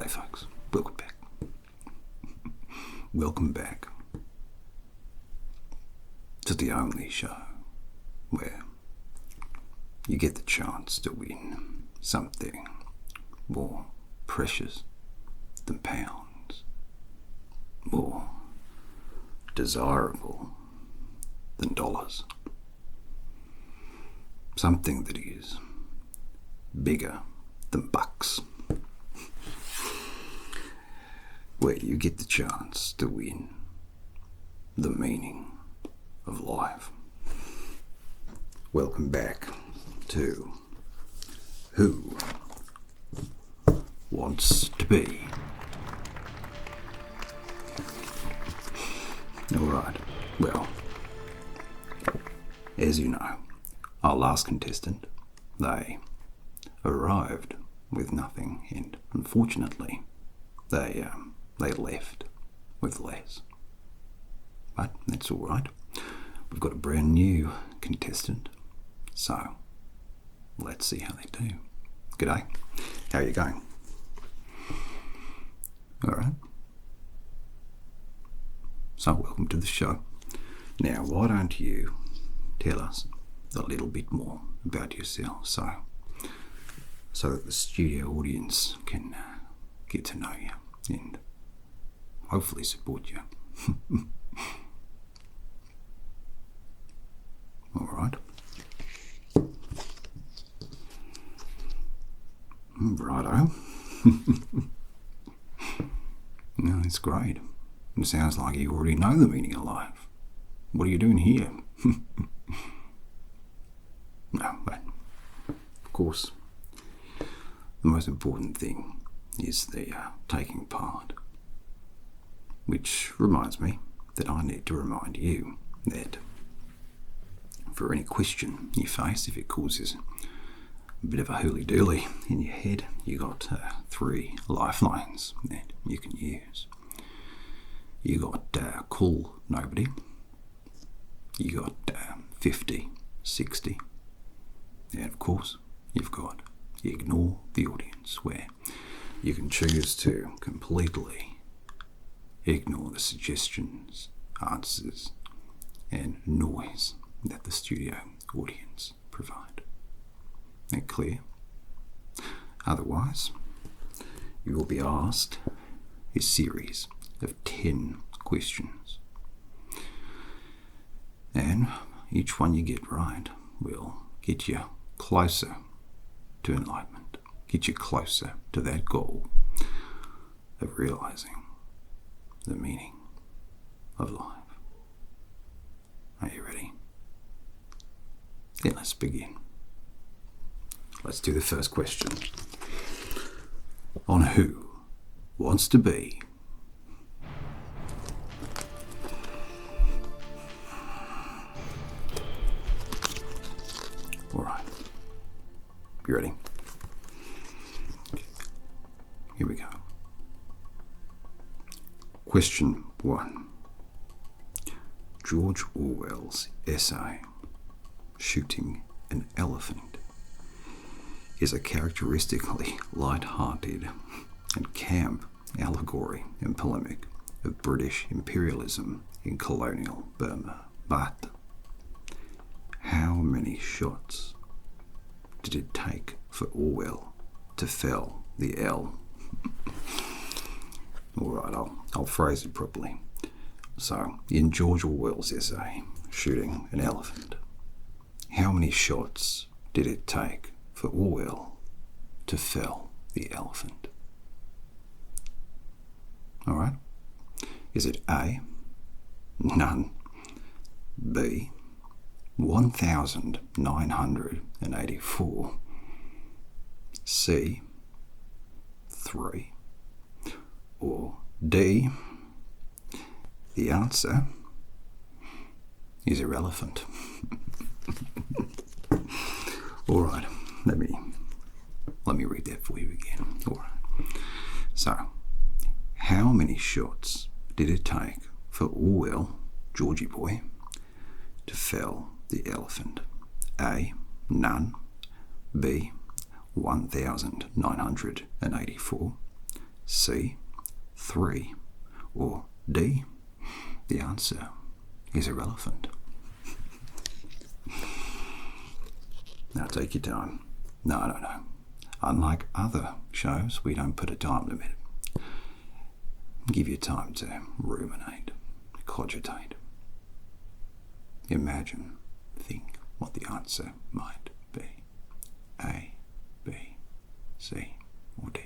G'day folks, welcome back. Welcome back to the only show where you get the chance to win something more precious than pounds, more desirable than dollars, something that is bigger than bucks, where you get the chance to win the meaning of life. Welcome back to Who Wants to Be? Alright, well, as you know, our last contestant, they arrived with nothing, and unfortunately, they left with less. But that's all right. We've got a brand new contestant, so let's see how they do. G'day. How are you going? All right. So welcome to the show. Now, why don't you tell us a little bit more about yourself, so that the studio audience can get to know you and hopefully support you. All right. Righto. No, it's great. It sounds like you already know the meaning of life. What are you doing here? No, but of course, the most important thing is the taking part. Which reminds me that I need to remind you that for any question you face, if it causes a bit of a hooly-dooly in your head, you got 3 lifelines that you can use. You got call nobody, you got 50, 60, and of course you've got ignore the audience, where you can choose to completely ignore the suggestions, answers, and noise that the studio audience provide. That clear? Otherwise, you will be asked a series of 10 questions. And each one you get right will get you closer to enlightenment, get you closer to that goal of realizing the meaning of life. Are you ready? Then let's begin. Let's do the first question. On Who Wants to Be? All right. You ready? Here we go. Question 1. George Orwell's essay, Shooting an Elephant, is a characteristically light-hearted and camp allegory and polemic of British imperialism in colonial Burma. But how many shots did it take for Orwell to fell the L? Alright, I'll phrase it properly. So, in George Orwell's essay, Shooting an Elephant, how many shots did it take for Orwell to fell the elephant? Alright? Is it A, none, B, 1,984, C, 3, or D, the answer is irrelevant? Alright, let me read that for you again. Alright. So, how many shots did it take for Orwell, Georgie boy, to fell the elephant? A, none. B, 1,984. C, 3, or D, the answer is irrelevant. Now take your time. No. Unlike other shows, we don't put a time limit. Give you time to ruminate, cogitate. Imagine, think what the answer might be. A, B, C, or D.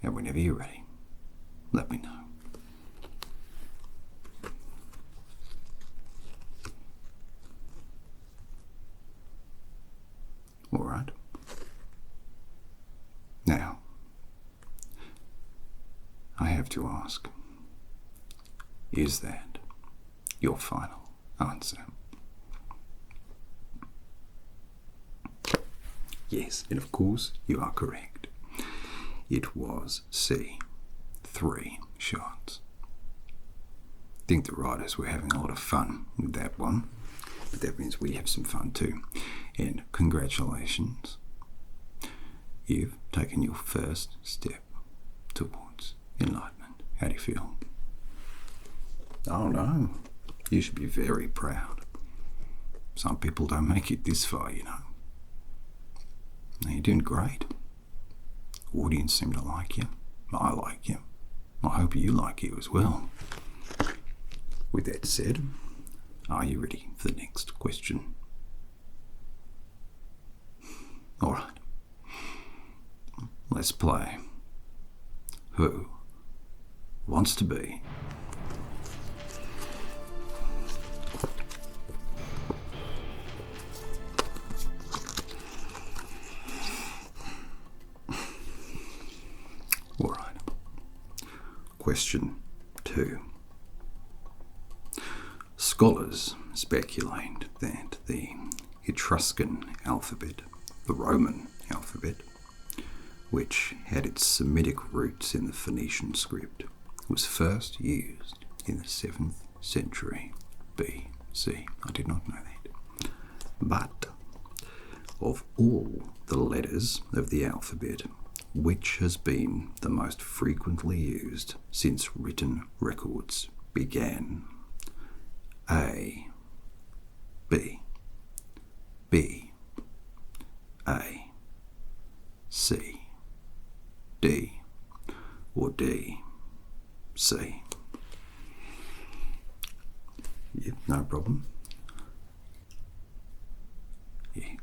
And whenever you're ready, let me know. All right. Now, I have to ask, is that your final answer? Yes, and of course you are correct. It was C, 3 shots. I think the writers were having a lot of fun with that one, but that means we have some fun too. And congratulations, you've taken your first step towards enlightenment. How do you feel? Oh no, you should be very proud. Some people don't make it this far, you know. Now, you're doing great. Audience seem to like you. I like you. I hope you like you as well. With that said, are you ready for the next question? Alright. Let's play. Who wants to be? Alright. Question 2. Scholars speculate that the Etruscan alphabet, the Roman alphabet, which had its Semitic roots in the Phoenician script, was first used in the 7th century BC. I did not know that. But of all the letters of the alphabet, which has been the most frequently used since written records began? A, B, B, A, C, D, or D, C? Yep, no problem. Yeah,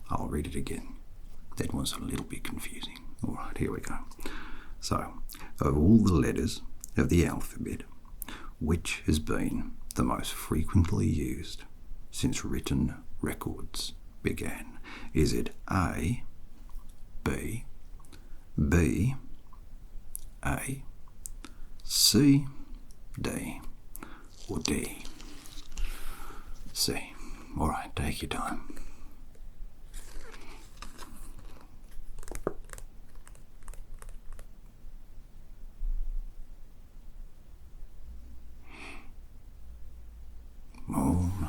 I'll read it again. That was a little bit confusing. Alright, here we go. So, of all the letters of the alphabet, which has been the most frequently used since written records began? Is it A, B, B, A, C, D, or D, C? Alright, take your time. Oh, no.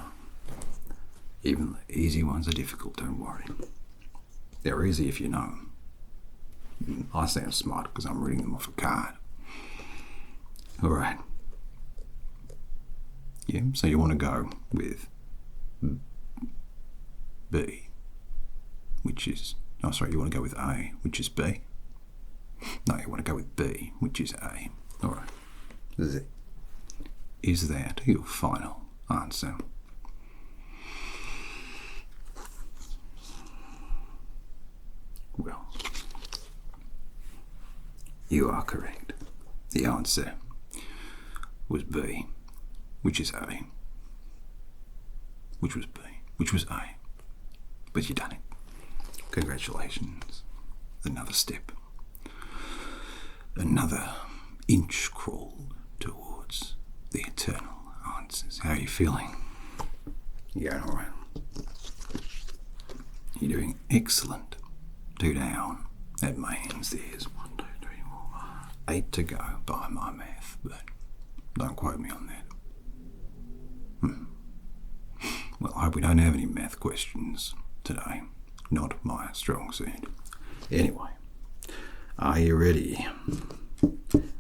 Even the easy ones are difficult, don't worry. They're easy if you know them. I sound smart because I'm reading them off a card. Alright. Yeah, so you want to go with B, which is... Oh, sorry, you want to go with A, which is B? No, you want to go with B, which is A. Alright. Is that your final answer? Well, you are correct. The answer was B, which is A, which was B, which was A. But you done it. Congratulations. Another step. Another inch crawled towards the eternal answers. How are you feeling? You going alright? You're doing excellent. 2 down. That means there's 1, 2, 3, 4, 8 to go by my math, but don't quote me on that. Well, I hope we don't have any math questions today. Not my strong suit. Anyway, Are you ready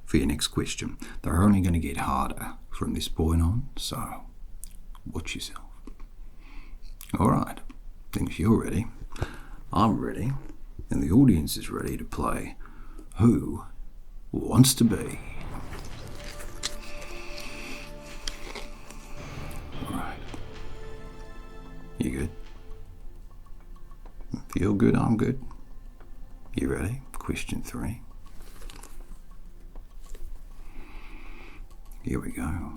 for your next question? They're only going to get harder from this point on, so watch yourself. Alright, then if you're ready, I'm ready, and the audience is ready to play Who Wants to Be? Alright. You good? Feel good? I'm good. You ready? Question 3. Here we go.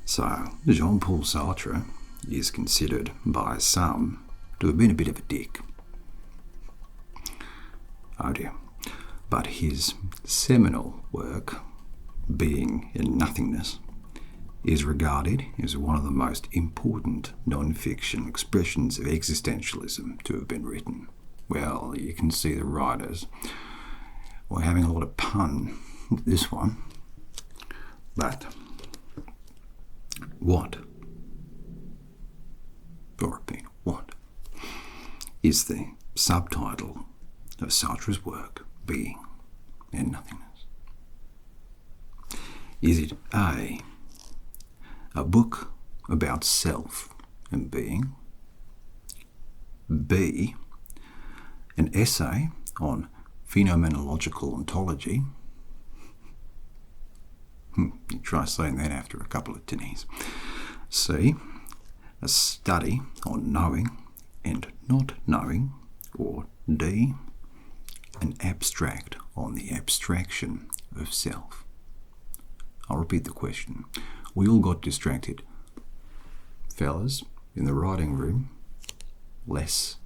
So, Jean-Paul Sartre is considered by some to have been a bit of a dick. Oh dear. But his seminal work, Being in Nothingness, is regarded as one of the most important non-fiction expressions of existentialism to have been written. Well, you can see the writers were having a lot of pun with this one. But what is the subtitle of Sartre's work, Being in Nothingness? Is it A book about self and being, B, an essay on phenomenological ontology? You try saying that after a couple of tinnies. C, a study on knowing and not knowing, or D, an abstract on the abstraction of self. I'll repeat the question. We all got distracted. Fellas, in the writing room, less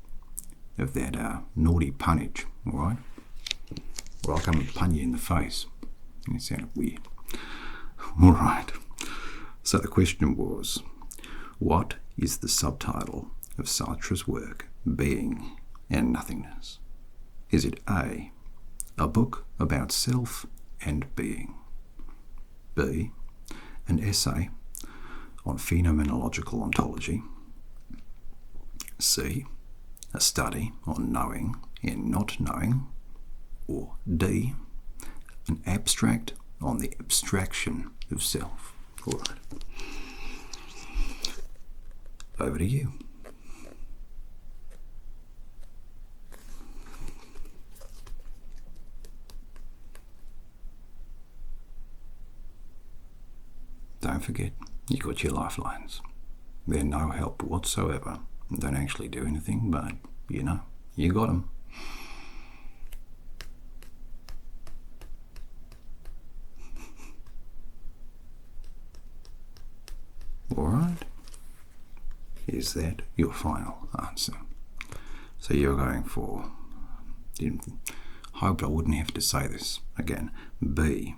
of that naughty punnage, alright? Or I'll come and pun you in the face. It sounded weird. Alright. So the question was, what is the subtitle of Sartre's work, Being and Nothingness? Is it A book about self and being, B, an essay on phenomenological ontology, C, a study on knowing and not knowing, or D, an abstract on the abstraction of self? All right. Over to you. Don't forget, you got your lifelines. They're no help whatsoever. Don't actually do anything, but, you know, you got them. Alright. Is that your final answer? So you're going for, hoped I wouldn't have to say this again, B,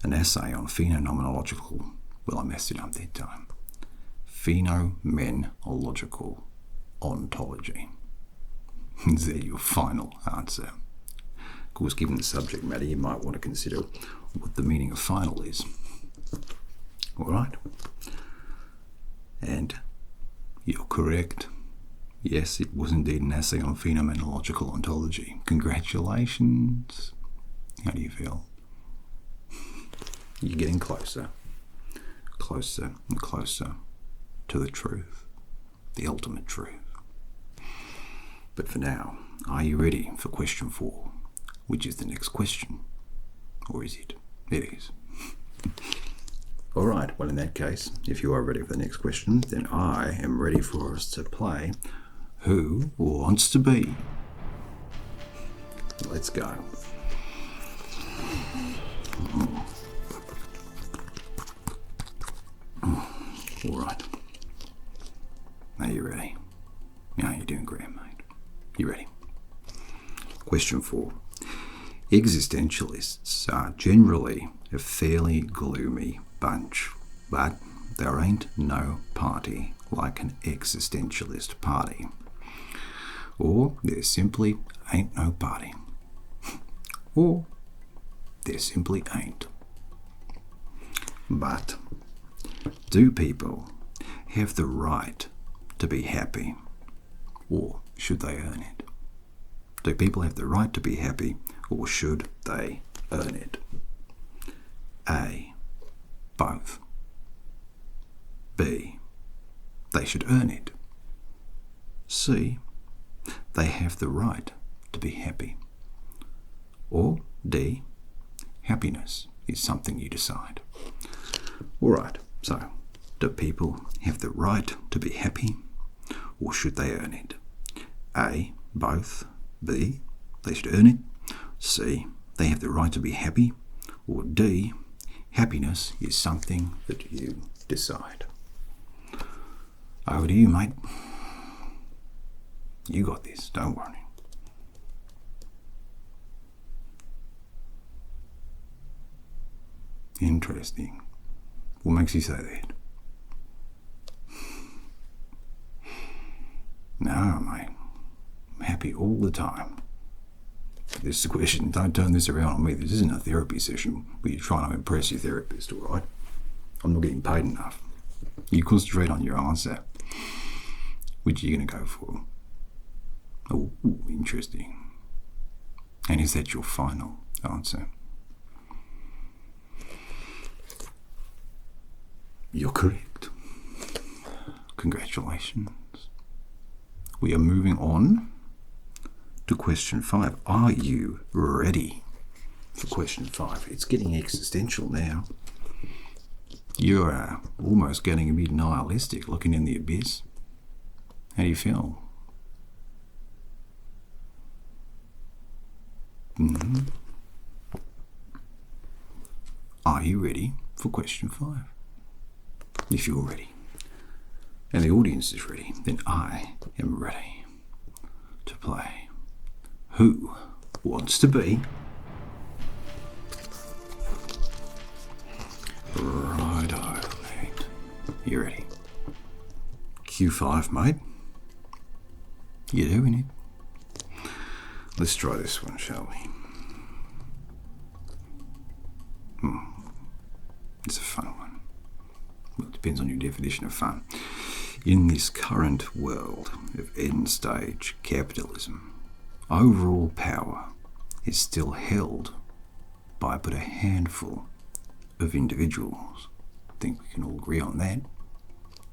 an essay on phenomenological, well, I messed it up that time, phenomenological ontology. Is that your final answer? Of course, given the subject matter, you might want to consider what the meaning of final is. Alright? And you're correct. Yes, it was indeed an essay on phenomenological ontology. Congratulations. How do you feel? You're getting closer and closer to the truth, the ultimate truth. But for now, are you ready for question 4, which is the next question? Or is it? It is. Alright, well in that case, if you are ready for the next question, then I am ready for us to play Who Wants to Be? Let's go. Alright. Are you ready? Yeah, you're doing great, mate. You ready? Question 4. Existentialists are generally a fairly gloomy bunch, but there ain't no party like an existentialist party. Or there simply ain't no party. Or there simply ain't. But do people have the right to be happy? Or should they earn it? Do people have the right to be happy, or should they earn it? A. Both. B. They should earn it. C. They have the right to be happy. Or D. Happiness is something you decide. Alright, so do people have the right to be happy, or should they earn it? A. Both. B. They should earn it. C. They have the right to be happy. Or D. Happiness is something that you decide. Over to you, mate. You got this, don't worry. Interesting. What makes you say that? No, mate. I'm happy all the time. This is the question. Don't turn this around on me. This isn't a therapy session where you're trying to impress your therapist, all right? I'm not getting paid enough. You concentrate on your answer. Which are you going to go for? Oh, interesting. And is that your final answer? You're correct. Congratulations. We are moving on to question 5. Are you ready for question 5? It's getting existential now. You're almost getting a bit nihilistic, looking in the abyss. How do you feel? Are you ready for question 5? If you're ready, and the audience is ready, then I am ready to play Who Wants to Be? Righto, mate. You ready? Q5, mate. You doing it? Let's try this one, shall we? It's a fun one. Well, it depends on your definition of fun. In this current world of end-stage capitalism, overall power is still held by but a handful of individuals. I think we can all agree on that.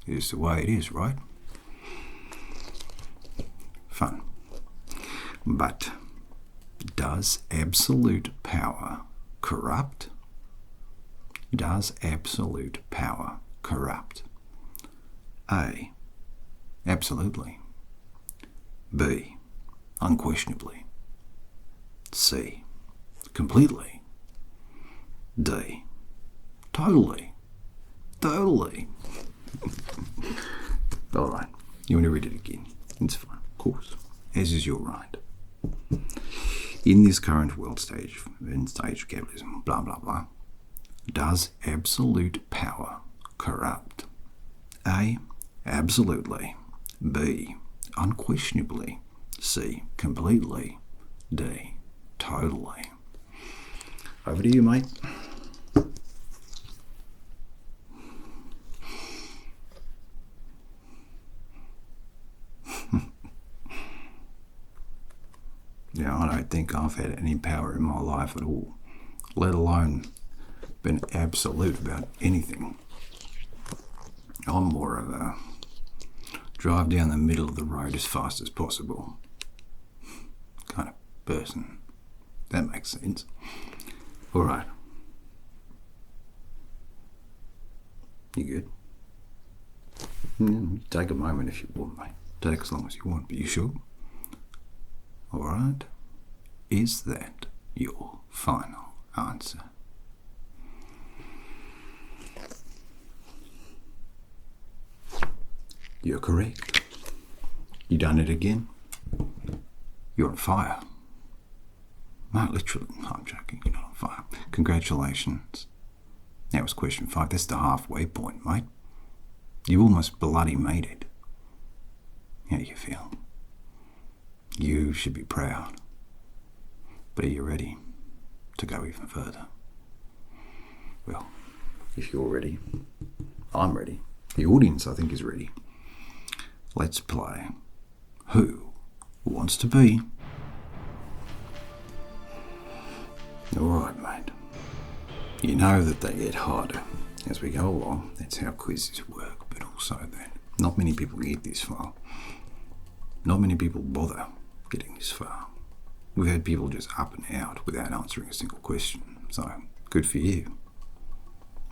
It's the way it is, right? Fun. But does absolute power corrupt? Does absolute power corrupt? A. Absolutely. B. Unquestionably. C. Completely. D. Totally. Totally. Alright, you want to read it again? It's fine, of course, as is your right. In this current world stage, end stage of capitalism, blah blah blah, does absolute power corrupt? A. Absolutely. B. Unquestionably. C. Completely. D. Totally. Over to you, mate. Yeah, I don't think I've had any power in my life at all, let alone been absolute about anything. I'm more of a drive down the middle of the road as fast as possible kind of person. That makes sense. All right. You good? Take a moment if you want, mate. Take as long as you want, but you sure? All right. Is that your final answer? You're correct. You done it again? You're on fire. No, literally. No, I'm joking. You're not on fire. Congratulations. That was question 5. That's the halfway point, mate. You almost bloody made it. How do you feel? You should be proud. But are you ready to go even further? Well, if you're ready, I'm ready. The audience, I think, is ready. Let's play Who wants to be. Alright, mate. You know that they get harder as we go along. That's how quizzes work, but also that not many people get this far. Not many people bother getting this far. We've had people just up and out without answering a single question, so good for you.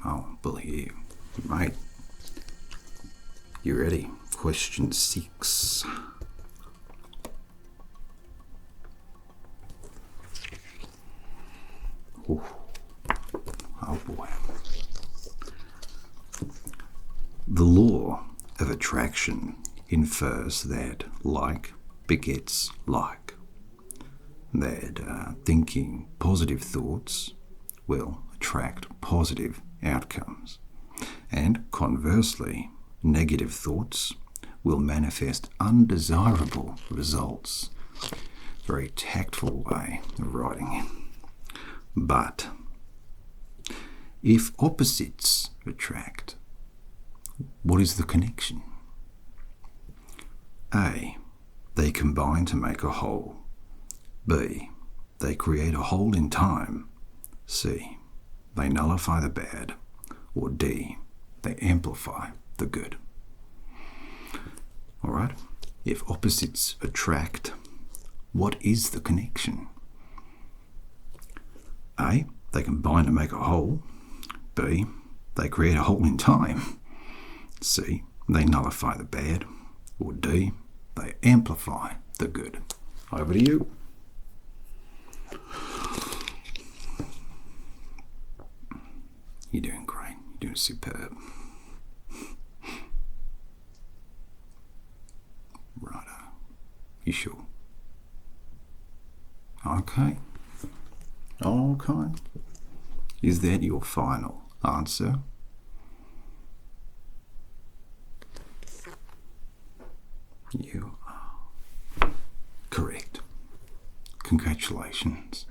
Oh, bully you. Mate, you ready? Question 6. Ooh. Oh boy. The law of attraction infers that like begets like. That thinking positive thoughts will attract positive outcomes. And conversely, negative thoughts will manifest undesirable results. Very tactful way of writing it. But if opposites attract, what is the connection? A. They combine to make a whole. B. They create a whole in time. C. They nullify the bad. Or D. They amplify the good. Alright? If opposites attract, what is the connection? A. They combine to make a whole. B. They create a whole in time. C. They nullify the bad. Or D. They amplify the good. Over to you. You're doing great. You're doing superb. Righto. You sure? Okay. Okay. Is that your final answer? You are correct. Congratulations.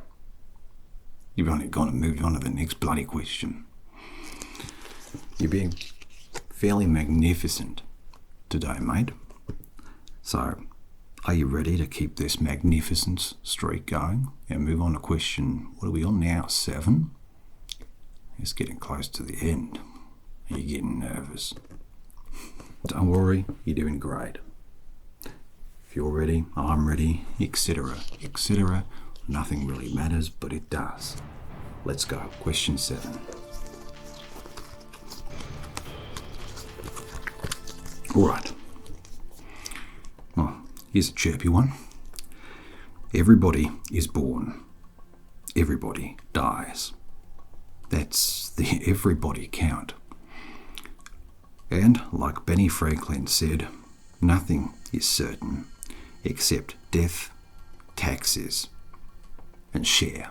You've only gone and moved on to the next bloody question. You're being fairly magnificent today, mate. So, are you ready to keep this magnificence streak going and move on to question, what are we on now, 7? It's getting close to the end. Are you getting nervous? Don't worry, you're doing great. If you're ready, I'm ready, etc., etc. Nothing really matters, but it does. Let's go. Question 7. All right. Well, here's a chirpy one. Everybody is born. Everybody dies. That's the everybody count. And like Benny Franklin said, nothing is certain except death, taxes, and share.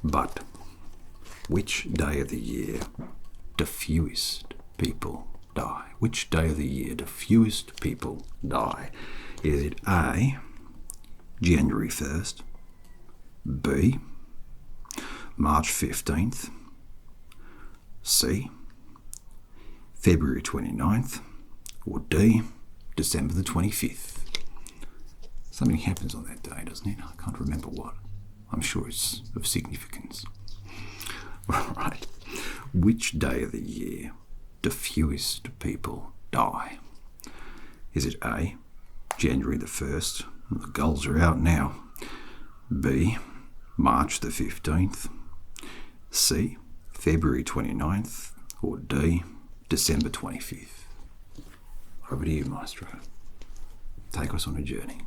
But which day of the year do fewest people die? Which day of the year do fewest people die? Is it A, January 1st, B, March 15th, C, February 29th, or D, December the 25th? Something happens on that day, doesn't it? I can't remember what. I'm sure it's of significance. All right. Which day of the year do fewest people die? Is it A, January the 1st? The goals are out now. B, March the 15th. C, February 29th. Or D, December 25th. Over to you, Maestro. Take us on a journey.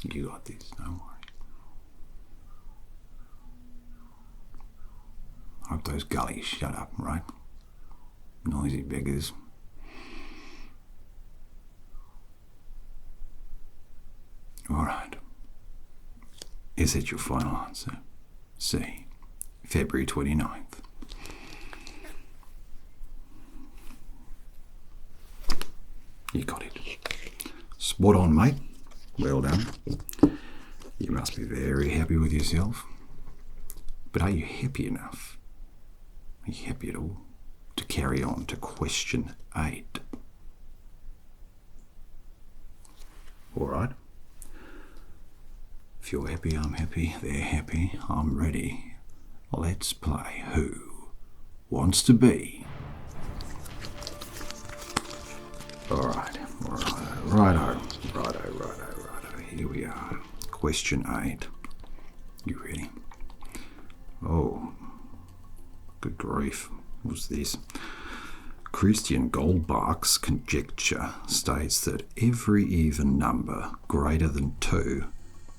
You got this, don't worry. Hope those gullies shut up, right? Noisy beggars. Alright. Is that your final answer? C, February 29th. You got it. Spot on, mate. Well done. You must be very happy with yourself. But are you happy enough? Are you happy at all to carry on to question 8? Alright? If you're happy, I'm happy, they're happy, I'm ready. Let's play Who Wants to Be? Alright, righto. Here we are. Question 8. You ready? Oh, good grief. What's this? Christian Goldbach's conjecture states that every even number greater than 2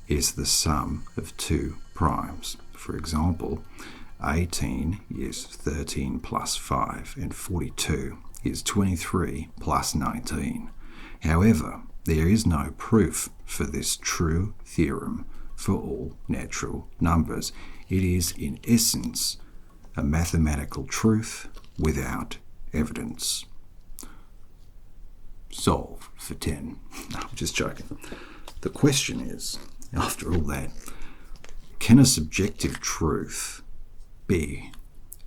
is the sum of 2 primes. For example, 18 is 13 plus 5 and 42 is 23 plus 19. However, there is no proof for this true theorem for all natural numbers. It is, in essence, a mathematical truth without evidence. Solve for 10. No, I'm just joking. The question is, after all that, can a subjective truth be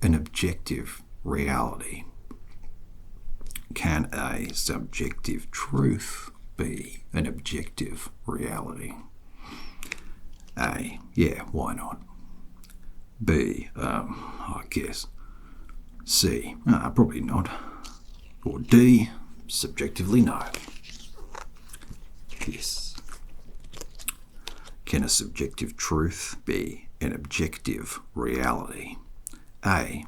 an objective reality? Can a subjective truth be an objective reality? A, yeah, why not? B, I guess. C, probably not. Or D, subjectively no. Yes. Can a subjective truth be an objective reality? A,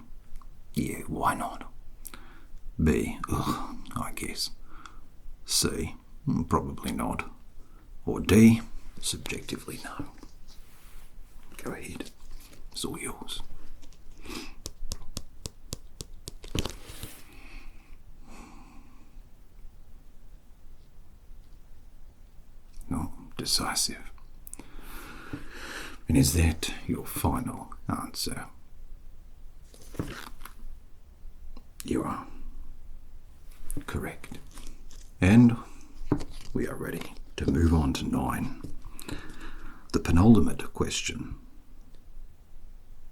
yeah, why not? B, I guess. C, probably not. Or D, subjectively no. Go ahead. It's all yours. Not decisive. And is that your final answer? You are correct. And we are ready to move on to 9. The penultimate question.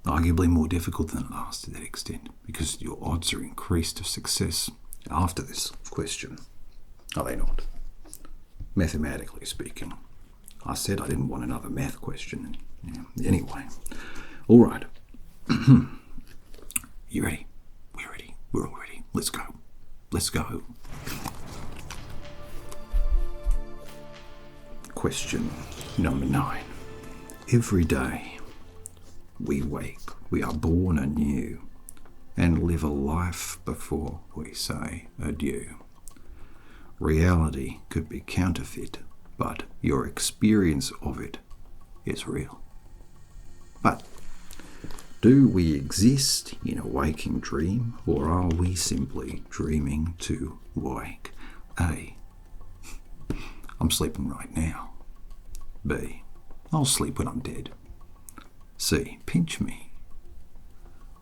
Arguably more difficult than last to that extent, because your odds are increased of success after this question. Are they not? Mathematically speaking. I said I didn't want another math question. Yeah. Anyway. All right. You ready? We're ready. We're all ready. Let's go. Let's go. Question number 9. Every day we wake, we are born anew and live a life before we say adieu. Reality could be counterfeit, but your experience of it is real. But do we exist in a waking dream, or are we simply dreaming to wake? A, I'm sleeping right now. B, I'll sleep when I'm dead. C, pinch me.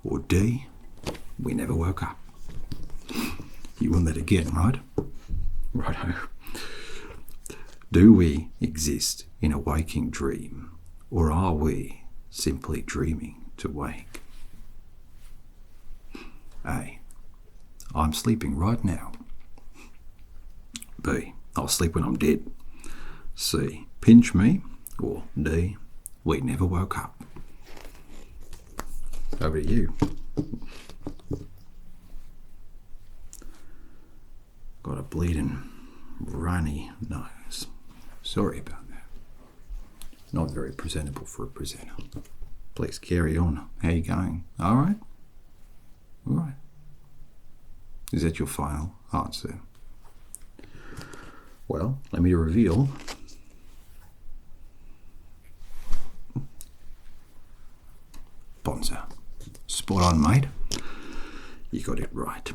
Or D, we never woke up. You want that again, right? Righto. Do we exist in a waking dream, or are we simply dreaming to wake? A, I'm sleeping right now. B, I'll sleep when I'm dead. C, pinch me. Or D, we never woke up. Over to you. Got a bleeding runny nose. Sorry about that. Not very presentable for a presenter. Please carry on. How you going? All right? All right. Is that your final answer? Well, let me reveal. Bonza. Spot on, mate. You got it right.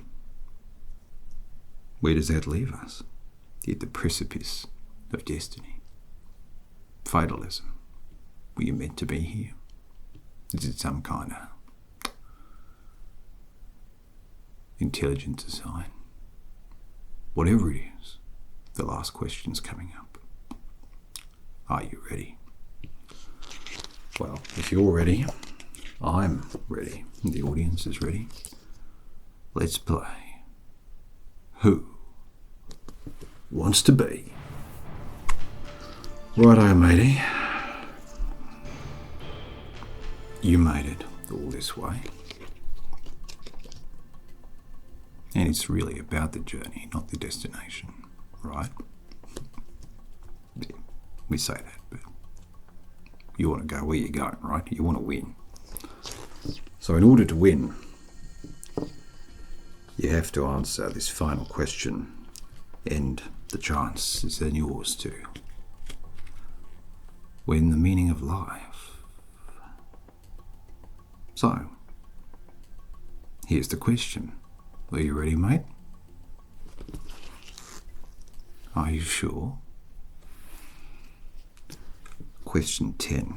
Where does that leave us? At the precipice of destiny. Fatalism. Were you meant to be here? Is it some kind of intelligent design? Whatever it is, the last question's coming up. Are you ready? Well, if you're ready, I'm ready. The audience is ready. Let's play Who Wants to Be? Righto, matey. You made it all this way. And it's really about the journey, not the destination, right? Yeah, we say that, but you want to go where you're going, right? You want to win. So in order to win, you have to answer this final question, and the chance is then yours to win the meaning of life. So, here's the question. Are you ready, mate? Are you sure? Question 10.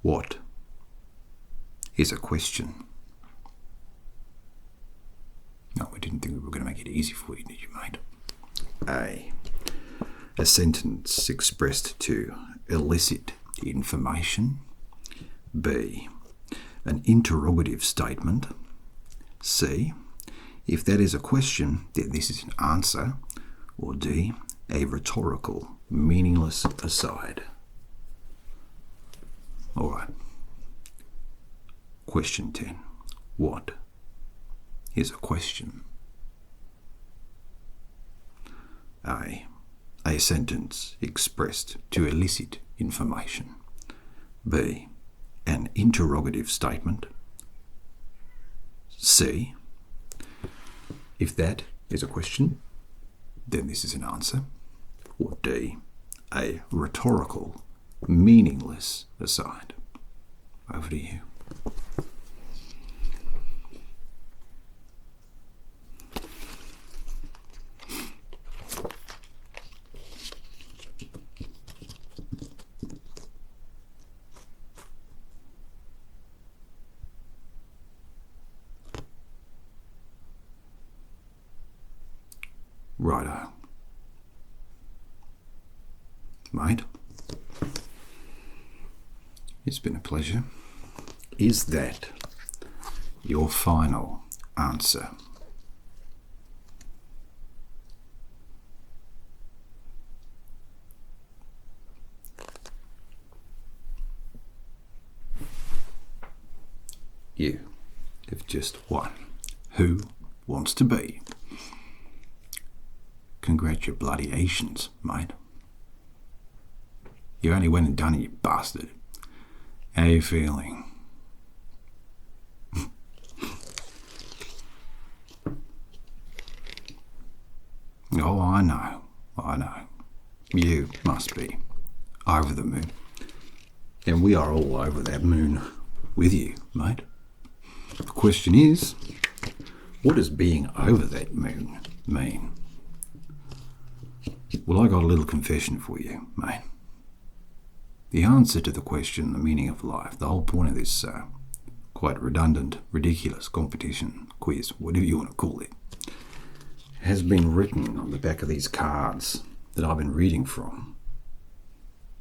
What is a question? No, we didn't think we were going to make it easy for you, did you, mate? A sentence expressed to elicit information. B, an interrogative statement. C, if that is a question, then this is an answer. Or D, a rhetorical, meaningless aside. All right. Question 10. What is a question? A sentence expressed to elicit information. B, an interrogative statement. C, if that is a question, then this is an answer. Or D, a rhetorical, meaningless aside. Over to you. Righto. Mate, it's been a pleasure. Is that your final answer? You have just won. Who wants to be? Congratulations, mate. You only went and done it, you bastard. How are you feeling? Oh, I know. You must be over the moon. And we are all over that moon with you, mate. The question is, what does being over that moon mean? Well, I got a little confession for you, mate. The answer to the question, the meaning of life, the whole point of this quite redundant, ridiculous competition, quiz, whatever you want to call it, has been written on the back of these cards that I've been reading from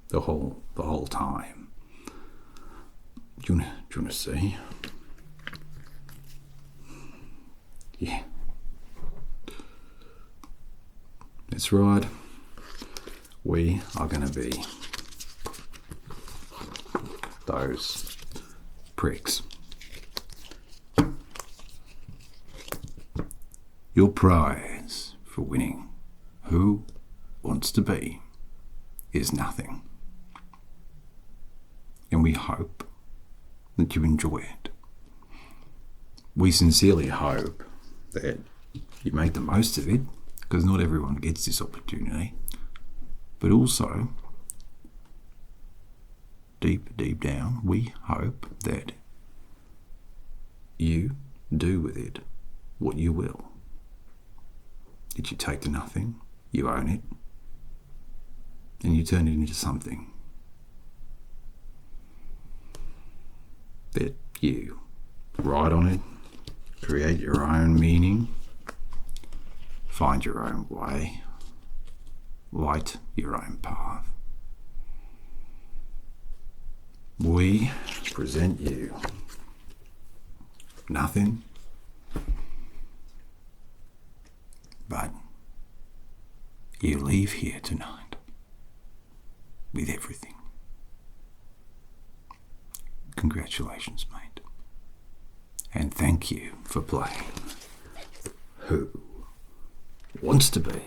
the whole time. Do you want to see? Yeah. That's right. We are going to be those pricks. Your prize for winning Who Wants to Be is nothing. And we hope that you enjoy it. We sincerely hope that you make the most of it, because not everyone gets this opportunity. But also, deep down, we hope that you do with it what you will. That you take the nothing, you own it, and you turn it into something. That you write on it, create your own meaning, find your own way, light your own path. We present you nothing but you leave here tonight with everything. Congratulations, mate. And thank you for playing Who Wants to Be